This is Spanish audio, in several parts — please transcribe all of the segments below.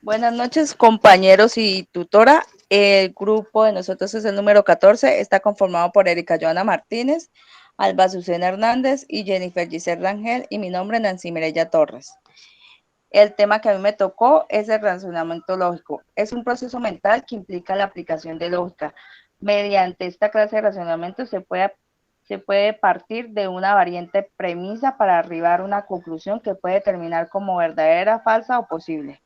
Buenas noches, compañeros y tutora. El grupo de nosotros es el número 14. Está conformado por Erika Joana Martínez, Alba Azucena Hernández y Jennifer Giselle Rangel, y mi nombre es Nancy Mireya Torres. El tema que a mí me tocó es el razonamiento lógico. Es un proceso mental que implica la aplicación de lógica. Mediante esta clase de razonamiento se puede partir de una variante premisa para arribar a una conclusión que puede terminar como verdadera, falsa o posible.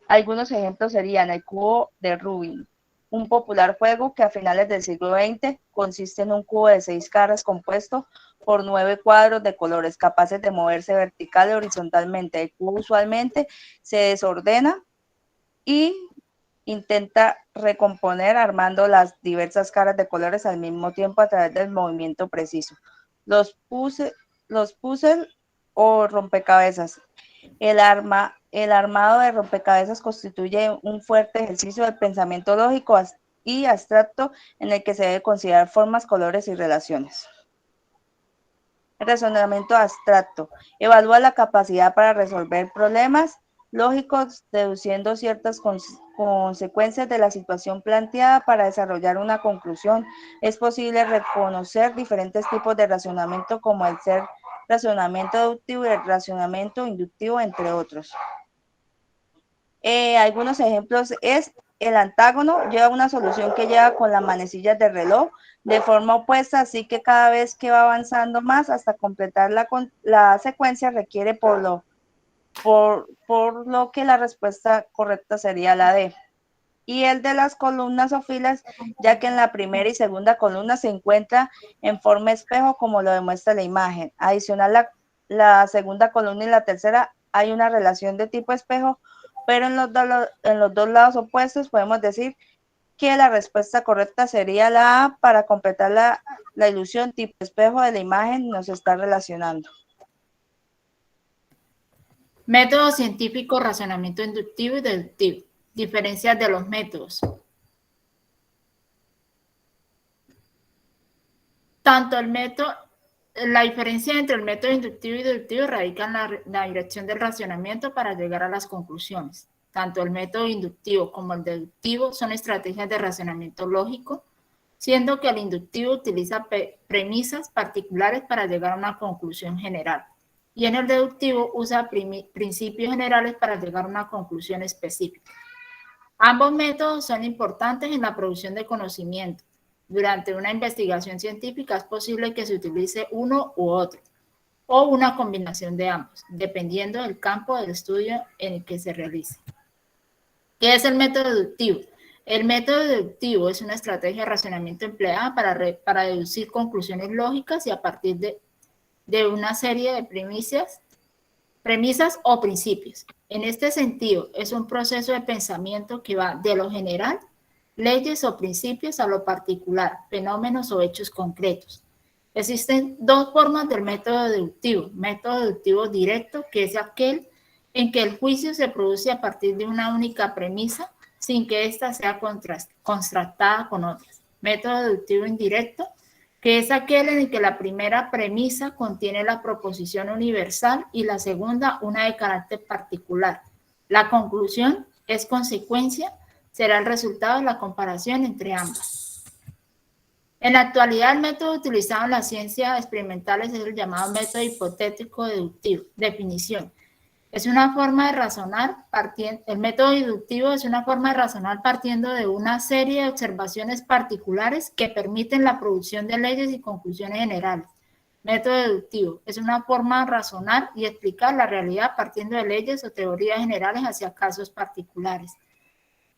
Algunos ejemplos serían el cubo de Rubik, un popular juego que a finales del siglo XX consiste en un cubo de 6 caras compuesto por 9 cuadros de colores capaces de moverse vertical y horizontalmente. El cubo usualmente se desordena y intenta recomponer armando las diversas caras de colores al mismo tiempo a través del movimiento preciso. Los puzzles o rompecabezas. El armado de rompecabezas constituye un fuerte ejercicio del pensamiento lógico y abstracto en el que se debe considerar formas, colores y relaciones. El razonamiento abstracto evalúa la capacidad para resolver problemas lógicos deduciendo ciertas consecuencias de la situación planteada para desarrollar una conclusión. Es posible reconocer diferentes tipos de razonamiento como el ser razonamiento deductivo y el razonamiento inductivo, entre otros. Algunos ejemplos es el antágono, lleva una solución que lleva con las manecillas del reloj de forma opuesta, así que cada vez que va avanzando más hasta completar la secuencia requiere por lo que la respuesta correcta sería la D. Y el de las columnas o filas, ya que en la primera y segunda columna se encuentra en forma espejo, como lo demuestra la imagen. Adicional, la segunda columna y la tercera hay una relación de tipo espejo, pero en los dos lados opuestos podemos decir que la respuesta correcta sería la A. Para completar la ilusión tipo espejo de la imagen nos está relacionando. Método científico, razonamiento inductivo y deductivo. Diferencias de los métodos. La diferencia entre el método inductivo y deductivo radica en la dirección del razonamiento para llegar a las conclusiones. Tanto el método inductivo como el deductivo son estrategias de razonamiento lógico, siendo que el inductivo utiliza premisas particulares para llegar a una conclusión general, y en el deductivo usa principios generales para llegar a una conclusión específica. Ambos métodos son importantes en la producción de conocimiento. Durante una investigación científica es posible que se utilice uno u otro, o una combinación de ambos, dependiendo del campo del estudio en el que se realice. ¿Qué es el método deductivo? El método deductivo es una estrategia de razonamiento empleada para deducir conclusiones lógicas y a partir de una serie de premisas o principios. En este sentido, es un proceso de pensamiento que va de lo general, leyes o principios, a lo particular, fenómenos o hechos concretos. Existen dos formas del método deductivo. Método deductivo directo, que es aquel en que el juicio se produce a partir de una única premisa sin que ésta sea contrastada con otras. Método deductivo indirecto, que es aquel en el que la primera premisa contiene la proposición universal y la segunda una de carácter particular. La conclusión es consecuencia, será el resultado de la comparación entre ambas. En la actualidad, el método utilizado en la ciencia experimentales es el llamado método hipotético deductivo. Definición. Es una forma de razonar el método deductivo es una forma de razonar partiendo de una serie de observaciones particulares que permiten la producción de leyes y conclusiones generales. Método deductivo es una forma de razonar y explicar la realidad partiendo de leyes o teorías generales hacia casos particulares.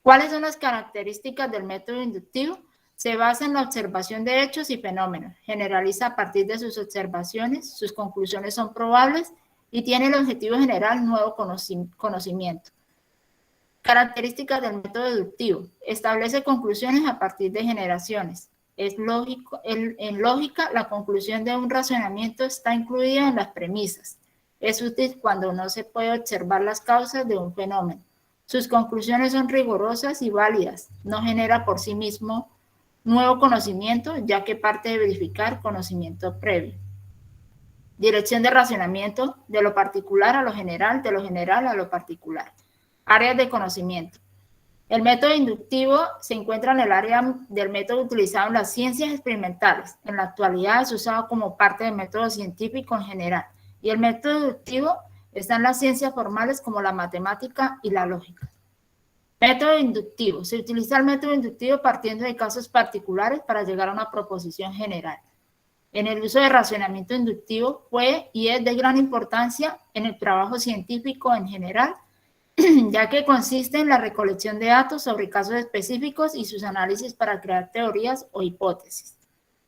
¿Cuáles son las características del método inductivo? Se basa en la observación de hechos y fenómenos, generaliza a partir de sus observaciones, sus conclusiones son probables y tiene el objetivo general nuevo conocimiento. Características del método deductivo. Establece conclusiones a partir de generaciones. Es lógico, en lógica, la conclusión de un razonamiento está incluida en las premisas. Es útil cuando no se puede observar las causas de un fenómeno. Sus conclusiones son rigurosas y válidas. No genera por sí mismo nuevo conocimiento, ya que parte de verificar conocimiento previo. Dirección de racionamiento, de lo particular a lo general, de lo general a lo particular. Áreas de conocimiento. El método inductivo se encuentra en el área del método utilizado en las ciencias experimentales. En la actualidad es usado como parte del método científico en general. Y el método inductivo está en las ciencias formales como la matemática y la lógica. Método inductivo. Se utiliza el método inductivo partiendo de casos particulares para llegar a una proposición general. En el uso de racionamiento inductivo fue y es de gran importancia en el trabajo científico en general, ya que consiste en la recolección de datos sobre casos específicos y sus análisis para crear teorías o hipótesis.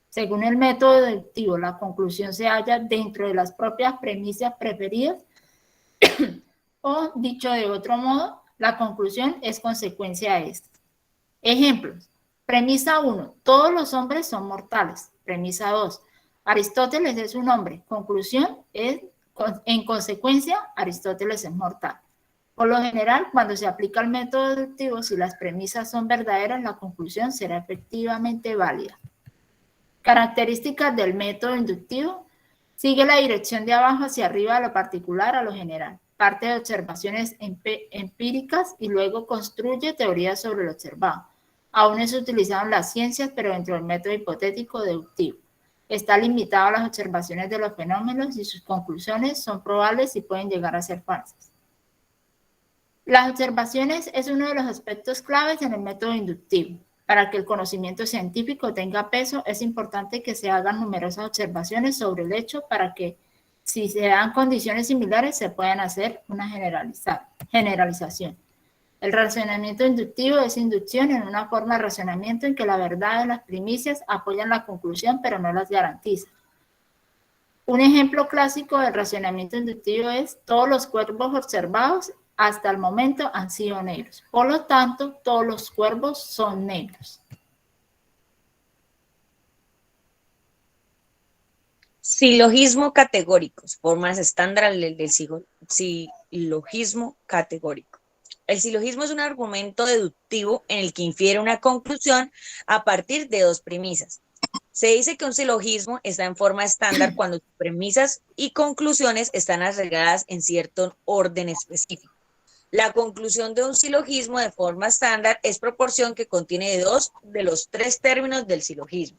Según el método deductivo, la conclusión se halla dentro de las propias premisas preferidas o, dicho de otro modo, la conclusión es consecuencia de esto. Ejemplos. Premisa 1. Todos los hombres son mortales. Premisa 2. Aristóteles es un hombre. Conclusión es, en consecuencia, Aristóteles es mortal. Por lo general, cuando se aplica el método deductivo, si las premisas son verdaderas, la conclusión será efectivamente válida. Características del método inductivo. Sigue la dirección de abajo hacia arriba a lo particular a lo general. Parte de observaciones empíricas y luego construye teorías sobre lo observado. Aún es utilizado en las ciencias, pero dentro del método hipotético deductivo. Está limitado a las observaciones de los fenómenos y sus conclusiones son probables y pueden llegar a ser falsas. Las observaciones es uno de los aspectos claves en el método inductivo. Para que el conocimiento científico tenga peso, es importante que se hagan numerosas observaciones sobre el hecho para que, si se dan condiciones similares, se puedan hacer una generalización. El razonamiento inductivo es inducción en una forma de razonamiento en que la verdad de las primicias apoyan la conclusión, pero no las garantiza. Un ejemplo clásico del razonamiento inductivo es: todos los cuervos observados hasta el momento han sido negros. Por lo tanto, todos los cuervos son negros. Silogismo categóricos, formas estándar del silogismo categórico. El silogismo es un argumento deductivo en el que infiere una conclusión a partir de dos premisas. Se dice que un silogismo está en forma estándar cuando sus premisas y conclusiones están arregladas en cierto orden específico. La conclusión de un silogismo de forma estándar es proporción que contiene dos de los tres términos del silogismo.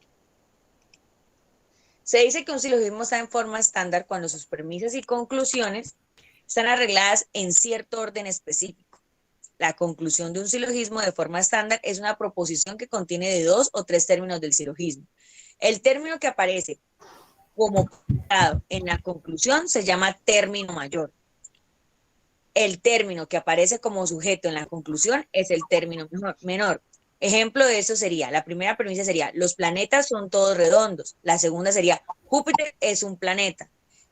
Se dice que un silogismo está en forma estándar cuando sus premisas y conclusiones están arregladas en cierto orden específico. La conclusión de un silogismo de forma estándar es una proposición que contiene de dos o tres términos del silogismo. El término que aparece como en la conclusión se llama término mayor. El término que aparece como sujeto en la conclusión es el término menor. Ejemplo de eso sería, la primera premisa sería: los planetas son todos redondos. La segunda sería: Júpiter es un planeta.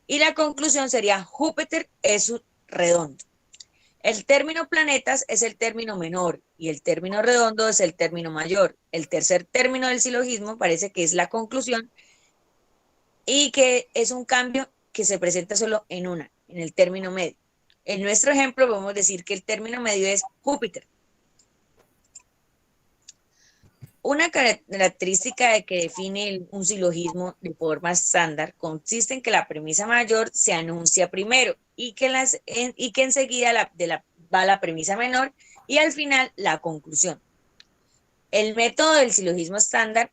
Y la conclusión sería: Júpiter es redondo. El término planetas es el término menor y el término redondo es el término mayor. El tercer término del silogismo parece que es la conclusión y que es un cambio que se presenta solo en el término medio. En nuestro ejemplo podemos decir que el término medio es Júpiter. Una característica de que define un silogismo de forma estándar consiste en que la premisa mayor se anuncia primero y que enseguida va la premisa menor y al final la conclusión. El método del silogismo estándar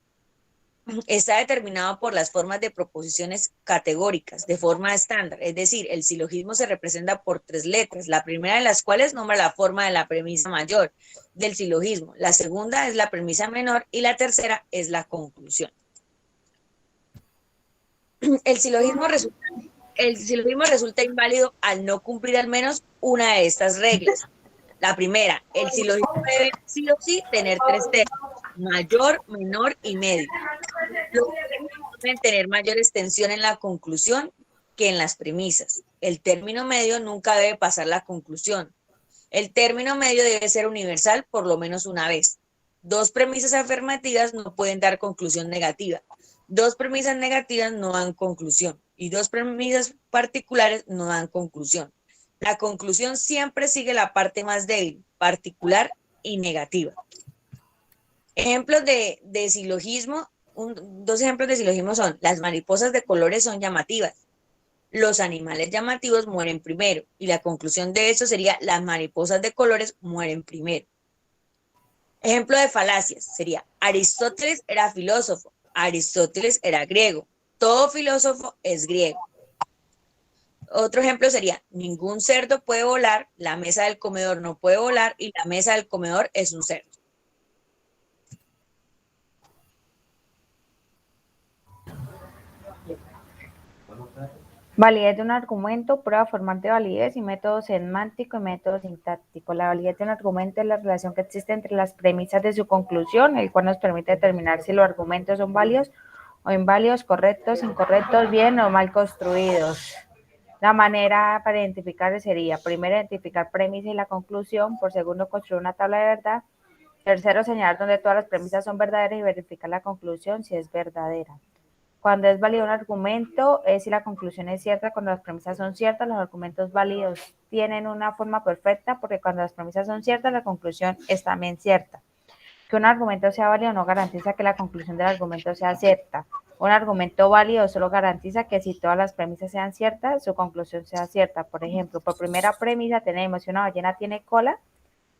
está determinado por las formas de proposiciones categóricas de forma estándar, es decir, el silogismo se representa por tres letras, la primera de las cuales nombra la forma de la premisa mayor del silogismo, la segunda es la premisa menor y la tercera es la conclusión. El silogismo resulta inválido al no cumplir al menos una de estas reglas. La primera, el silogismo debe sí o sí tener tres términos: mayor, menor y medio. Los términos deben tener mayor extensión en la conclusión que en las premisas. El término medio nunca debe pasar la conclusión. El término medio debe ser universal por lo menos una vez. Dos premisas afirmativas no pueden dar conclusión negativa. Dos premisas negativas no dan conclusión. Y dos premisas particulares no dan conclusión. La conclusión siempre sigue la parte más débil, particular y negativa. Ejemplos de silogismo, dos ejemplos de silogismo son: las mariposas de colores son llamativas. los animales llamativos mueren primero. Y la conclusión de esto sería, las mariposas de colores mueren primero. Ejemplo de falacias sería, Aristóteles era filósofo, Aristóteles era griego, todo filósofo es griego. Otro ejemplo sería, ningún cerdo puede volar, la mesa del comedor no puede volar y la mesa del comedor es un cerdo. Validez de un argumento, prueba formal de validez y método semántico y método sintáctico. La validez de un argumento es la relación que existe entre las premisas de su conclusión, el cual nos permite determinar si los argumentos son válidos o inválidos, correctos, incorrectos, bien o mal construidos. La manera para identificar sería, primero, identificar premisa y la conclusión, por segundo, construir una tabla de verdad, tercero, señalar donde todas las premisas son verdaderas y verificar la conclusión si es verdadera. Cuando es válido un argumento, es si la conclusión es cierta, cuando las premisas son ciertas, los argumentos válidos tienen una forma perfecta, porque cuando las premisas son ciertas, la conclusión es también cierta. Que un argumento sea válido no garantiza que la conclusión del argumento sea cierta. Un argumento válido solo garantiza que si todas las premisas sean ciertas, su conclusión sea cierta. Por ejemplo, por primera premisa tenemos que una ballena tiene cola,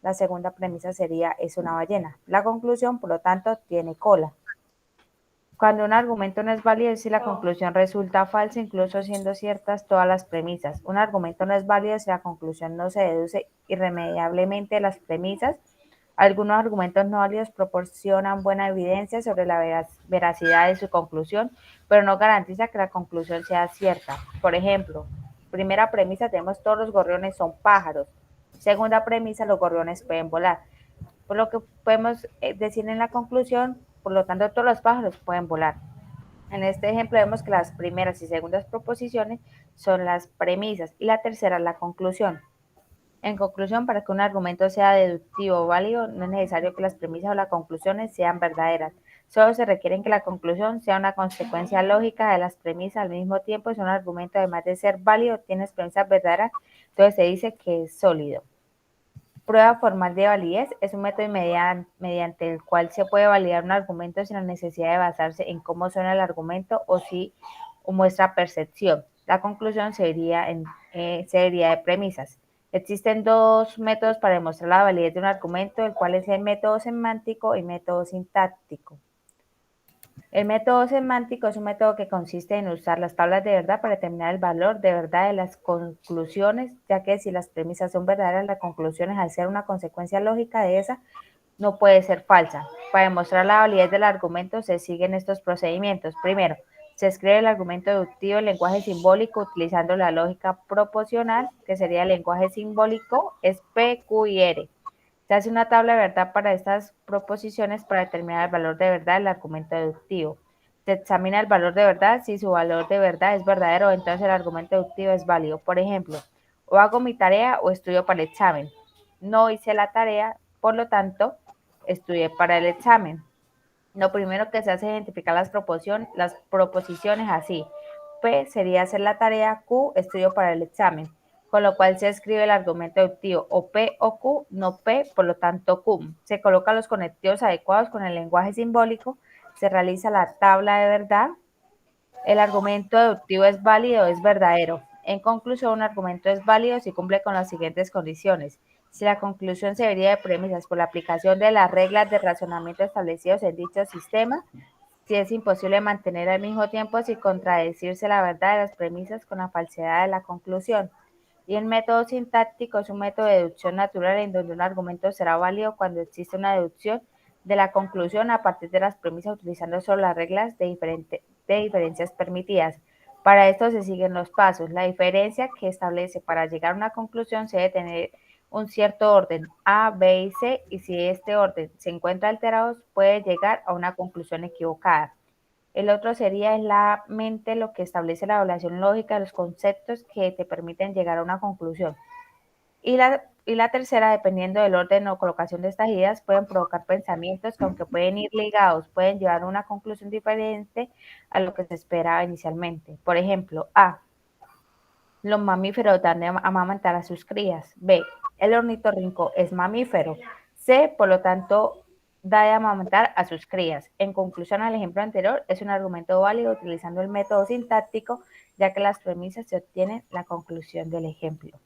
la segunda premisa sería es una ballena. La conclusión, por lo tanto, tiene cola. Cuando un argumento no es válido es si la conclusión resulta falsa, incluso siendo ciertas todas las premisas. Un argumento no es válido si la conclusión no se deduce irremediablemente de las premisas. Algunos argumentos no válidos proporcionan buena evidencia sobre la veracidad de su conclusión, pero no garantiza que la conclusión sea cierta. Por ejemplo, primera premisa tenemos todos los gorriones son pájaros. Segunda premisa, los gorriones pueden volar. Por lo que podemos decir en la conclusión, por lo tanto, todos los pájaros pueden volar. En este ejemplo vemos que las primeras y segundas proposiciones son las premisas y la tercera la conclusión. En conclusión, para que un argumento sea deductivo o válido, no es necesario que las premisas o las conclusiones sean verdaderas. Solo se requiere que la conclusión sea una consecuencia lógica de las premisas al mismo tiempo. Si un argumento, además de ser válido, tiene premisas verdaderas, entonces se dice que es sólido. Prueba formal de validez es un método mediante el cual se puede validar un argumento sin la necesidad de basarse en cómo suena el argumento o muestra percepción. La conclusión sería de premisas. Existen dos métodos para demostrar la validez de un argumento, el cual es el método semántico y método sintáctico. El método semántico es un método que consiste en usar las tablas de verdad para determinar el valor de verdad de las conclusiones, ya que si las premisas son verdaderas, las conclusiones, al ser una consecuencia lógica de esa, no puede ser falsa. Para demostrar la validez del argumento se siguen estos procedimientos. Primero, se escribe el argumento deductivo en lenguaje simbólico utilizando la lógica proposicional, que sería el lenguaje simbólico, es P, Q y R. Se hace una tabla de verdad para estas proposiciones para determinar el valor de verdad del argumento deductivo. Se examina el valor de verdad. Si su valor de verdad es verdadero, entonces el argumento deductivo es válido. Por ejemplo, o hago mi tarea o estudio para el examen. No hice la tarea, por lo tanto, estudié para el examen. Lo primero que se hace es identificar las proposiciones así. P sería hacer la tarea, Q estudio para el examen, con lo cual se escribe el argumento deductivo o P o Q, no P, por lo tanto Q. Se colocan los conectivos adecuados con el lenguaje simbólico, se realiza la tabla de verdad. El argumento deductivo es válido o es verdadero. En conclusión, un argumento es válido si cumple con las siguientes condiciones. Si la conclusión se vería de premisas por la aplicación de las reglas de razonamiento establecidos en dicho sistema, si es imposible mantener al mismo tiempo sin contradecirse la verdad de las premisas con la falsedad de la conclusión. Y el método sintáctico es un método de deducción natural en donde un argumento será válido cuando existe una deducción de la conclusión a partir de las premisas utilizando solo las reglas de diferencias permitidas. Para esto se siguen los pasos. La diferencia que establece para llegar a una conclusión se debe tener un cierto orden A, B y C, y si este orden se encuentra alterado, puede llegar a una conclusión equivocada. El otro sería la mente, lo que establece la evaluación lógica de los conceptos que te permiten llegar a una conclusión. Y la tercera, dependiendo del orden o colocación de estas ideas, pueden provocar pensamientos que, aunque pueden ir ligados, pueden llevar a una conclusión diferente a lo que se esperaba inicialmente. Por ejemplo, A. Los mamíferos dan a amamantar a sus crías. B. El ornitorrinco es mamífero. C. Por lo tanto, da de amamantar a sus crías. En conclusión al ejemplo anterior, es un argumento válido utilizando el método sintáctico, ya que las premisas se obtienen la conclusión del ejemplo.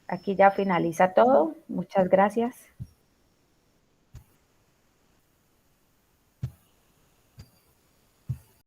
Aquí ya finaliza todo. Muchas gracias.